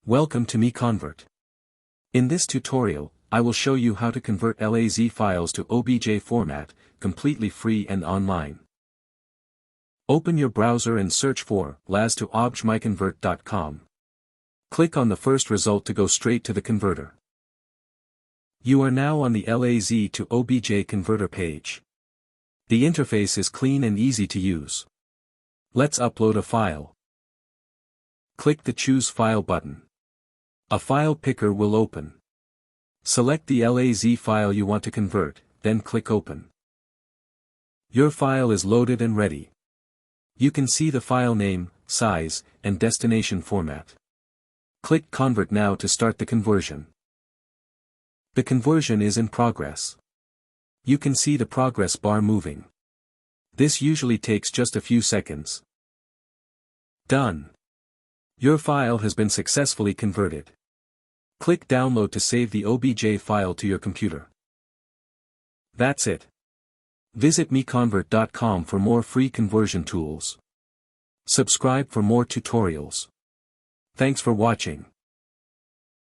Welcome to MiConvert. In this tutorial, I will show you how to convert LAZ files to OBJ format, completely free and online. Open your browser and search for LAZ to OBJ MiConvert.com. Click on the first result to go straight to the converter. You are now on the LAZ to OBJ converter page. The interface is clean and easy to use. Let's upload a file. Click the Choose File button. A file picker will open. Select the LAZ file you want to convert, then click Open. Your file is loaded and ready. You can see the file name, size, and destination format. Click Convert now to start the conversion. The conversion is in progress. You can see the progress bar moving. This usually takes just a few seconds. Done. Your file has been successfully converted. Click Download to save the OBJ file to your computer. That's it. Visit MiConvert.com for more free conversion tools. Subscribe for more tutorials. Thanks for watching.